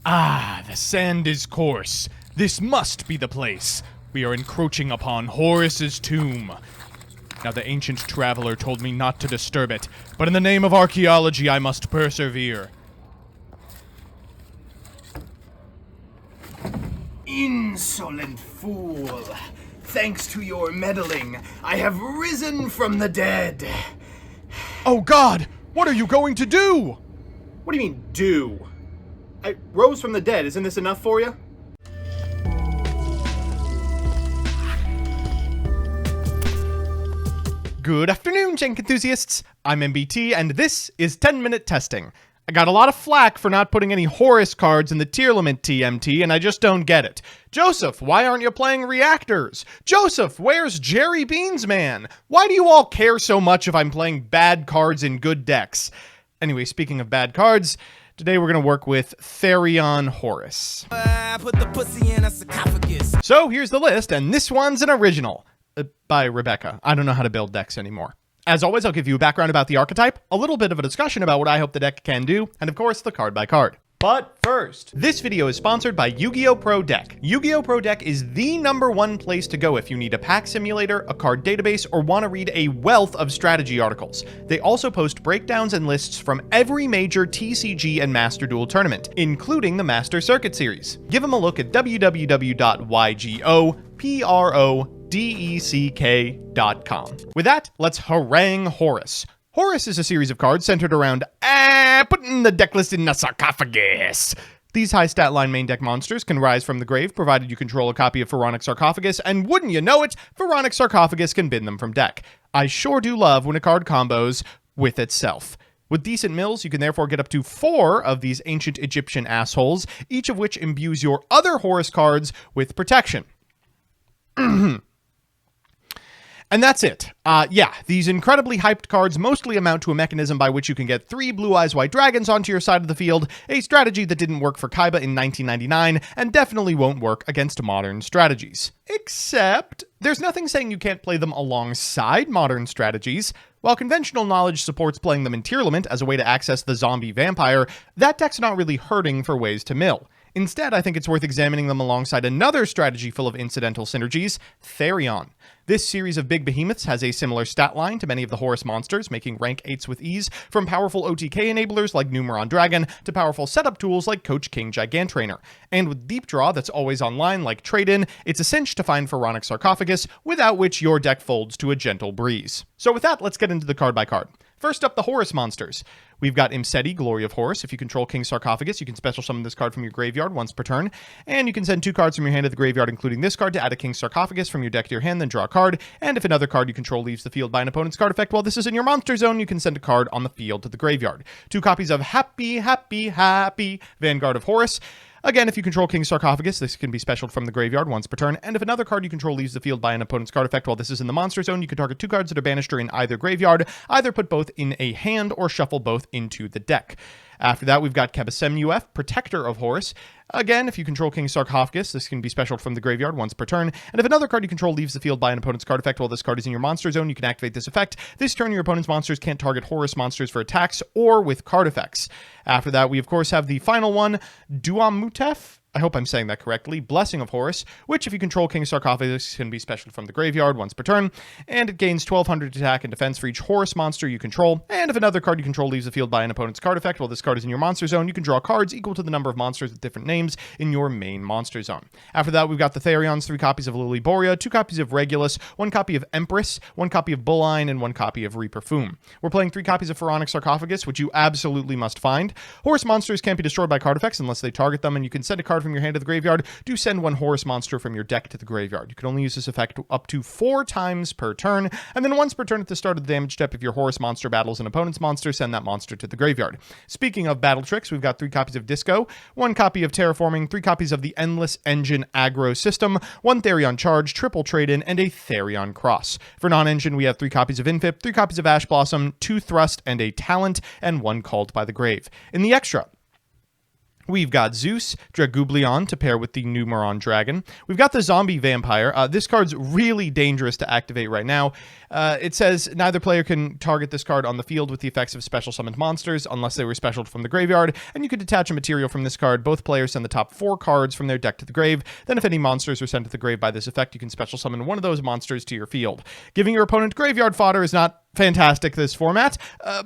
Ah, the sand is coarse. This must be the place. We are encroaching upon Horus's tomb. Now, the ancient traveler told me not to disturb it, but in the name of archaeology, I must persevere. Insolent fool! Thanks to your meddling, I have risen from the dead. Oh God! What are you going to do? What do you mean, do? I rose from the dead. Isn't this enough for you? Good afternoon, Jank enthusiasts. I'm MBT, and this is 10-Minute Testing. I got a lot of flack for not putting any Horus cards in the tier limit TMT, and I just don't get it. Joseph, why aren't you playing reactors? Joseph, where's Jerry Beans Man? Why do you all care so much if I'm playing bad cards in good decks? Anyway, speaking of bad cards, today we're going to work with THERION Horus. Put the pussy in a sarcophagus. So here's the list, and this one's an original. By Rebecca. I don't know how to build decks anymore. As always, I'll give you a background about the archetype, a little bit of a discussion about what I hope the deck can do, and of course, the card by card. But first, this video is sponsored by Yu-Gi-Oh! Pro Deck. Yu-Gi-Oh! Pro Deck is the #1 place to go if you need a pack simulator, a card database, or want to read a wealth of strategy articles. They also post breakdowns and lists from every major TCG and Master Duel tournament, including the Master Circuit series. Give them a look at www.ygoprodeck.com. With that, let's harangue Horus. Horus is a series of cards centered around putting the deck list in a sarcophagus. These high stat line main deck monsters can rise from the grave provided you control a copy of Pharaonic Sarcophagus, and wouldn't you know it, Pharaonic Sarcophagus can bin them from deck. I sure do love when a card combos with itself. With decent mills, you can therefore get up to 4 of these ancient Egyptian assholes, each of which imbues your other Horus cards with protection. And that's it. These incredibly hyped cards mostly amount to a mechanism by which you can get 3 Blue Eyes White Dragons onto your side of the field, a strategy that didn't work for Kaiba in 1999, and definitely won't work against modern strategies. Except, there's nothing saying you can't play them alongside modern strategies. While conventional knowledge supports playing them in tier limit as a way to access the zombie vampire, that deck's not really hurting for ways to mill. Instead, I think it's worth examining them alongside another strategy full of incidental synergies, THERION. This series of big behemoths has a similar stat line to many of the Horus monsters, making rank 8s with ease, from powerful OTK enablers like Numeron Dragon to powerful setup tools like Coach King Gigantrainer. And with deep draw that's always online like Trade-In, it's a cinch to find Pharaonic Sarcophagus, without which your deck folds to a gentle breeze. So with that, let's get into the card by card. First up, the Horus monsters. We've got Imseti, Glory of Horus. If you control King Sarcophagus, you can special summon this card from your graveyard once per turn, and you can send 2 cards from your hand to the graveyard, including this card, to add a King Sarcophagus from your deck to your hand, then draw a card, and if another card you control leaves the field by an opponent's card effect while this is in your monster zone, you can send a card on the field to the graveyard. 2 copies of Happy Vanguard of Horus. Again, if you control King Sarcophagus, this can be specialed from the graveyard once per turn, and if another card you control leaves the field by an opponent's card effect while this is in the monster zone, you can target 2 cards that are banished or in either graveyard, either put both in a hand or shuffle both into the deck. After that, we've got Kebasemnuef, Protector of Horus. Again, if you control King Sarcophagus, this can be specialed from the graveyard once per turn, and if another card you control leaves the field by an opponent's card effect while this card is in your monster zone, you can activate this effect. This turn, your opponent's monsters can't target Horus monsters for attacks or with card effects. After that, we of course have the final one, Duamutef. I hope I'm saying that correctly, Blessing of Horus, which if you control King Sarcophagus can be special from the graveyard once per turn, and it gains 1200 attack and defense for each Horus monster you control, and if another card you control leaves the field by an opponent's card effect while this card is in your monster zone, you can draw cards equal to the number of monsters with different names in your main monster zone. After that, we've got the Therions, 3 copies of Lilyboria, 2 copies of Regulus, 1 copy of Empress, 1 copy of Bulline, and 1 copy of Reaper Foom. We're playing 3 copies of Pharaonic Sarcophagus, which you absolutely must find. Horus monsters can't be destroyed by card effects unless they target them, and you can send a card from your hand to the graveyard. Do send 1 Horus monster from your deck to the graveyard. You can only use this effect up to 4 times per turn, and then once per turn at the start of the damage step. If your Horus monster battles an opponent's monster, send that monster to the graveyard. Speaking of battle tricks, we've got 3 copies of Disco, 1 copy of Terraforming, 3 copies of the Endless Engine Aggro System, 1 Therion Charge, triple Trade-In, and a Therion Cross. For non-engine, we have 3 copies of Infip, 3 copies of Ash Blossom, 2 Thrust, and a Talent, and 1 Called by the Grave. In the extra, We've got Zeus, Dragublion to pair with the Numeron Dragon. We've got the Zombie Vampire. This card's really dangerous to activate right now. It says neither player can target this card on the field with the effects of special summoned monsters unless they were specialed from the graveyard, and you could detach a material from this card. Both players send the top 4 cards from their deck to the grave. Then if any monsters are sent to the grave by this effect, you can special summon one of those monsters to your field. Giving your opponent graveyard fodder is not fantastic this format,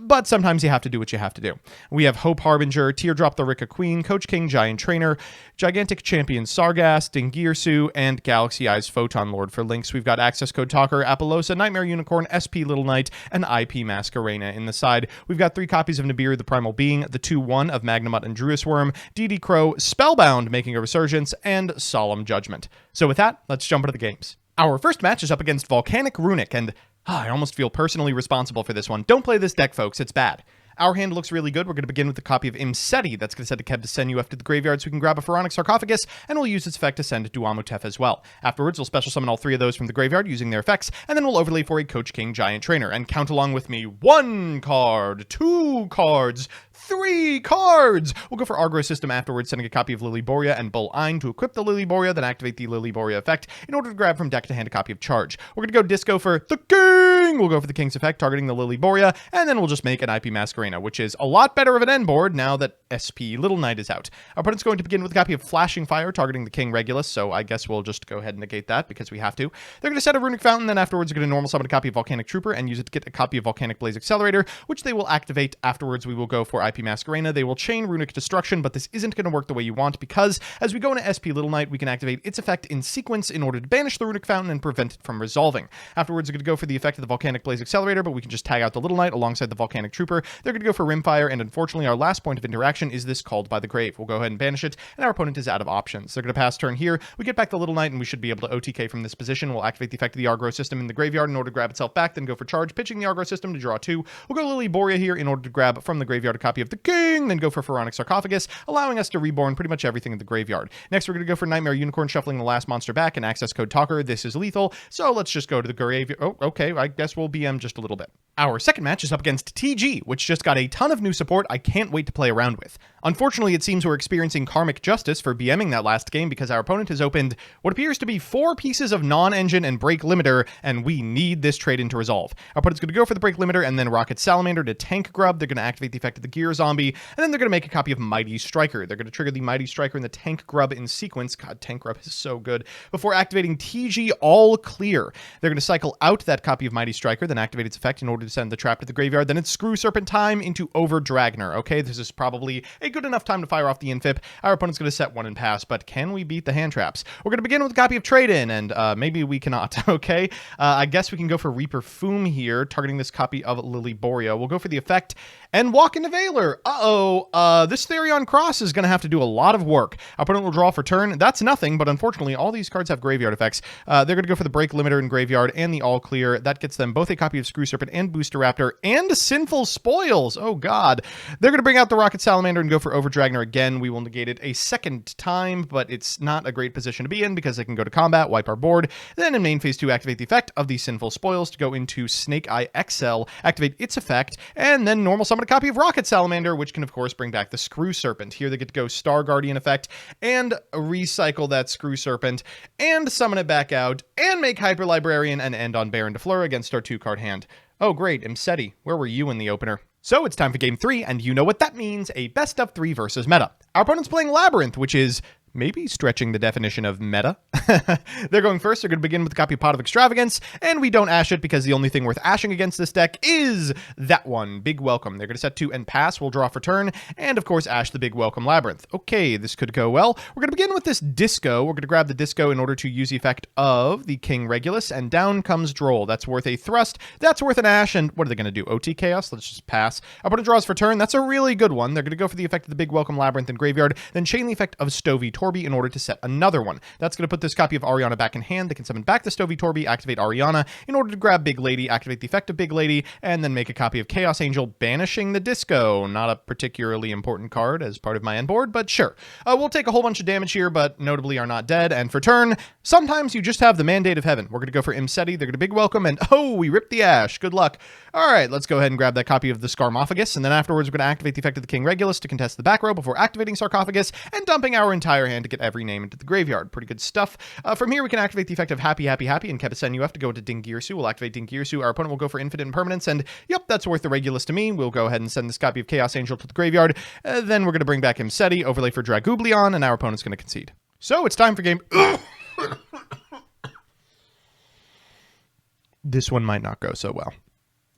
but sometimes you have to do what you have to do. We have Hope Harbinger, Teardrop the Rika Queen, Coach King Giant Trainer, Gigantic Champion Sargas, Dingirsu, and Galaxy Eyes Photon Lord for links. We've got Access Code Talker, Apollosa, Nightmare Unicorn, SP Little Knight, and IP Masquerena in the side. We've got 3 copies of Nibiru the Primal Being, the 2/1 of Magnamut and Druis Worm, DD Crow, Spellbound making a resurgence, and Solemn Judgment. So with that, let's jump into the games. Our first match is up against Volcanic Runick, and I almost feel personally responsible for this one. Don't play this deck, folks. It's bad. Our hand looks really good. We're going to begin with a copy of Imseti. That's going to send a Kev to send you after the graveyard so we can grab a Pharaonic Sarcophagus, and we'll use its effect to send Duamutef as well. Afterwards, we'll special summon all 3 of those from the graveyard using their effects, and then we'll overlay for a Coach King Giant Trainer. And count along with me. 1 card, 2 cards, 3 cards! We'll go for Argro System afterwards, sending a copy of Lily Borea and Bull Ein to equip the Lily Borea, then activate the Lily Borea effect in order to grab from deck to hand a copy of Charge. We're going to go Disco for the King! We'll go for the King's effect, targeting the Lily Borea, and then we'll just make an IP Masquerena, which is a lot better of an end board now that SP Little Knight is out. Our opponent's going to begin with a copy of Flashing Fire, targeting the King Regulus, so I guess we'll just go ahead and negate that because we have to. They're going to set a Runic Fountain, then afterwards they're going to normal summon a copy of Volcanic Trooper and use it to get a copy of Volcanic Blaze Accelerator, which they will activate. Afterwards, we will go for IP Masquerena. They will chain Runic Destruction, but this isn't going to work the way you want because as we go into SP Little Knight, we can activate its effect in sequence in order to banish the Runic Fountain and prevent it from resolving. Afterwards, we're going to go for the effect of the Volcanic Blaze Accelerator, but we can just tag out the Little Knight alongside the Volcanic Trooper. They're going to go for Rimfire, and unfortunately, our last point of interaction is this Called by the Grave. We'll go ahead and banish it, and our opponent is out of options. They're going to pass turn here. We get back the Little Knight, and we should be able to OTK from this position. We'll activate the effect of the Argro System in the graveyard in order to grab itself back, then go for Charge, pitching the Argro System to draw 2. We'll go Lily Borea here in order to grab from the graveyard a copy of the King, then go for Pharaonic Sarcophagus, allowing us to reborn pretty much everything in the graveyard. Next, we're going to go for Nightmare Unicorn, shuffling the last monster back, and Access Code Talker. This is lethal, so let's just go to the graveyard. Oh, okay, I guess we'll BM just a little bit. Our second match is up against TG, which just got a ton of new support I can't wait to play around with. Unfortunately, it seems we're experiencing karmic justice for BMing that last game because our opponent has opened what appears to be 4 pieces of non-engine and break limiter, and we need this trade-in to resolve. Our opponent's going to go for the break limiter and then Rocket Salamander to tank Grub. They're going to activate the effect of the Gear Zombie, and then they're going to make a copy of Mighty Striker. They're going to trigger the Mighty Striker and the Tank Grub in sequence. God, Tank Grub is so good. Before activating TG All Clear. They're going to cycle out that copy of Mighty Striker, then activate its effect in order to send the trap to the graveyard. Then it's Screw Serpent time into Over Dragner. Okay, this is probably a good enough time to fire off the Infip. Our opponent's going to set 1 and pass, but can we beat the hand traps? We're going to begin with a copy of Trade-In, and maybe we cannot, okay? I guess we can go for Reaper Fume here, targeting this copy of Lily Borea. We'll go for the effect and walk into Veiler. This Therion Cross is going to have to do a lot of work. Our opponent will draw for turn. That's nothing, but unfortunately, all these cards have graveyard effects. They're going to go for the Break Limiter and Graveyard and the All Clear. That gets them both a copy of Screw Serpent and Booster Raptor and Sinful Spoils. Oh, God. They're going to bring out the Rocket Salamander and go for Over Dragner again. We will negate it a second time, but it's not a great position to be in because they can go to combat, wipe our board. Then in main phase 2, activate the effect of the Sinful Spoils to go into Snake Eye XL, activate its effect, and then normal summon a copy of Rocket Salamander, which can, of course, bring back the Screw Serpent. Here they get to go Star Guardian effect and recycle that Screw Serpent and summon it back out and make Hyper Librarian and end on Baron de Fleur against our 2-card hand. Oh, great. Imseti, where were you in the opener? So it's time for game 3, and you know what that means, a best of 3 versus meta. Our opponent's playing Labrynth, which is maybe stretching the definition of meta. They're going first. They're going to begin with a copy of Pot of Extravagance, and we don't ash it because the only thing worth ashing against this deck is that one, Big Welcome. They're going to set 2 and pass. We'll draw for turn, and of course ash the Big Welcome Labrynth. Okay, this could go well. We're going to begin with this Disco. We're going to grab the Disco in order to use the effect of the King Regulus, and down comes Droll. That's worth a thrust. That's worth an ash, and what are they going to do? OT Chaos? Let's just pass. Our opponent draws for turn. That's a really good one. They're going to go for the effect of the Big Welcome Labrynth in Graveyard, then chain the effect of Stovey Torby in order to set another one. That's going to put this copy of Ariana back in hand. They can summon back the Stovey Torby, activate Ariana in order to grab Big Lady, activate the effect of Big Lady, and then make a copy of Chaos Angel, banishing the Disco. Not a particularly important card as part of my end board, but sure. We'll take a whole bunch of damage here, but notably are not dead. And for turn, sometimes you just have the Mandate of Heaven. We're going to go for Imseti. They're going to big welcome, and oh, we ripped the Ash. Good luck. All right, let's go ahead and grab that copy of the Scarmophagus, and then afterwards we're going to activate the effect of the King Regulus to contest the back row before activating Sarcophagus and dumping our entire hand to get every name into the graveyard. Pretty good stuff. From here, we can activate the effect of Happy, Happy, Happy, and Kepisen UF to go into Dingirsu. We'll activate Dingirsu. Our opponent will go for Infinite Impermanence, and yep, that's worth the Regulus to me. We'll go ahead and send this copy of Chaos Angel to the graveyard. Then we're going to bring back Imseti, overlay for Dragublion, and our opponent's going to concede. So it's time for game... This one might not go so well.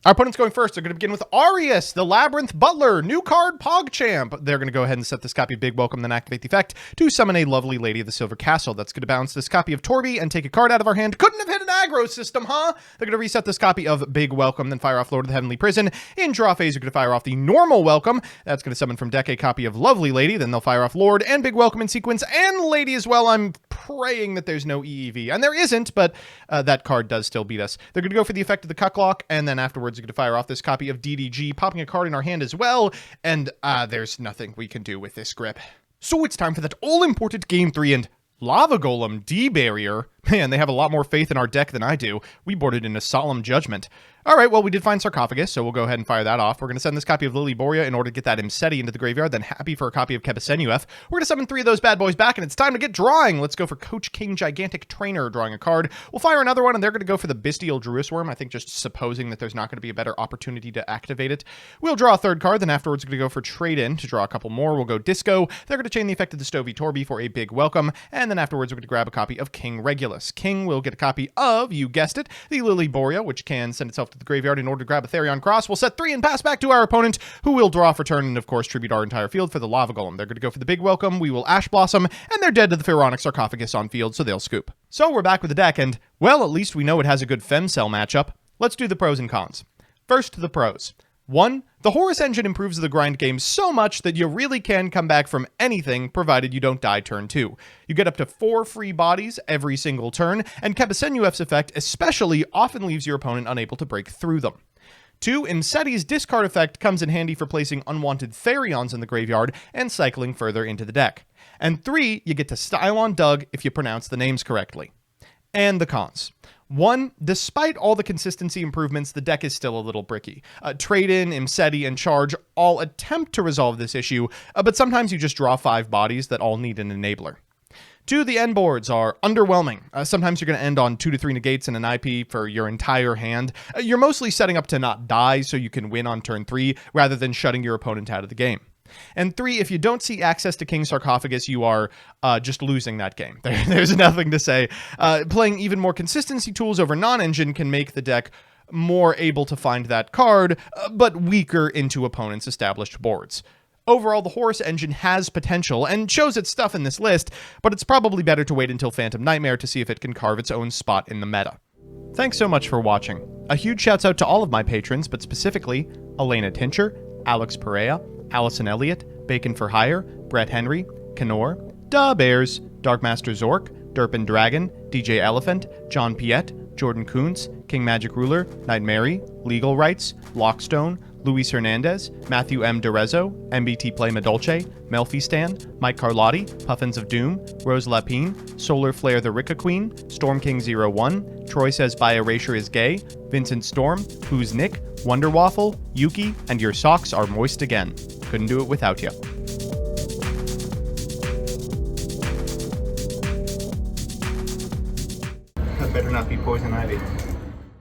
Our opponent's going first. They're going to begin with Arius, the Labrynth Butler, new card PogChamp. They're going to go ahead and set this copy of Big Welcome, then activate the effect to summon a lovely Lady of the Silver Castle. That's going to bounce this copy of Torby and take a card out of our hand. Couldn't have hit an aggro system, huh? They're going to reset this copy of Big Welcome, then fire off Lord of the Heavenly Prison. In draw phase, you're going to fire off the normal Welcome. That's going to summon from deck a copy of Lovely Lady. Then they'll fire off Lord and Big Welcome in sequence, and Lady as well. I'm praying that there's no EEV, and there isn't, but that card does still beat us. They're going to go for the effect of the Cucklock, and then afterwards you're going to fire off this copy of DDG, popping a card in our hand as well, and there's nothing we can do with this grip. So it's time for that all-important Game 3, and Lava Golem D-Barrier. Man, they have a lot more faith in our deck than I do. We boarded in a solemn judgment. All right, well, we did find Sarcophagus, so we'll go ahead and fire that off. We're going to send this copy of Lily Borea in order to get that Imseti into the graveyard, then Happy for a copy of Kepisen UF. We're going to summon 3 of those bad boys back, and it's time to get drawing. Let's go for Coach King Gigantic Trainer, drawing a card. We'll fire another one, and they're going to go for the Bestial Druisworm, I think just supposing that there's not going to be a better opportunity to activate it. We'll draw a third card, then afterwards we're going to go for Trade-In to draw a couple more. We'll go Disco. They're going to chain the effect of the Stovey Torby for a Big Welcome, and then afterwards we're going to grab a copy of King Regulus. King will get a copy of, you guessed it, the Lily Borea, which can send itself to the graveyard in order to grab a Therion Cross. We'll set 3 and pass back to our opponent, who will draw for turn and, of course, tribute our entire field for the Lava Golem. They're going to go for the Big Welcome. We will Ash Blossom, and they're dead to the Pharaonic Sarcophagus on field, so they'll scoop. So we're back with the deck, and, well, at least we know it has a good Femcell matchup. Let's do the pros and cons. First, the pros. 1. The Horus engine improves the grind game so much that you really can come back from anything, provided you don't die turn 2. You get up to 4 free bodies every single turn, and Kepisen UF's effect especially often leaves your opponent unable to break through them. 2. Imseti's discard effect comes in handy for placing unwanted Therions in the graveyard and cycling further into the deck. And 3. You get to style on Doug if you pronounce the names correctly. And the cons. 1. Despite all the consistency improvements, the deck is still a little bricky. Trade-In, Imseti, and Charge all attempt to resolve this issue, but sometimes you just draw 5 bodies that all need an enabler. 2. The end boards are underwhelming. Sometimes you're going to end on 2 to 3 negates and an IP for your entire hand. You're mostly setting up to not die so you can win on turn 3, rather than shutting your opponent out of the game. And 3, if you don't see access to King Sarcophagus, you are just losing that game. There's nothing to say. Playing even more consistency tools over non-engine can make the deck more able to find that card, but weaker into opponents' established boards. Overall, the Horus engine has potential and shows its stuff in this list, but it's probably better to wait until Phantom Nightmare to see if it can carve its own spot in the meta. Thanks so much for watching. A huge shouts out to all of my patrons, but specifically Elena Tincher, Alex Perea, Allison Elliott, Bacon for Hire, Brett Henry, Kenor, Da Bears, Darkmaster Zork, Derpin Dragon, DJ Elephant, John Piet, Jordan Kuntz, King Magic Ruler, Knight Mary, Legal Rights, Lockstone, Luis Hernandez, Matthew M. Derezzo, MBT Play Madolce, Melfi Stan, Mike Carlotti, Puffins of Doom, Rose Lapine, Solar Flare the Ricka Queen, Storm King 01, Troy Says By Erasure is Gay, Vincent Storm, Who's Nick, Wonder Waffle, Yuki, and Your Socks Are Moist Again. Couldn't do it without you. That better not be Poison Ivy.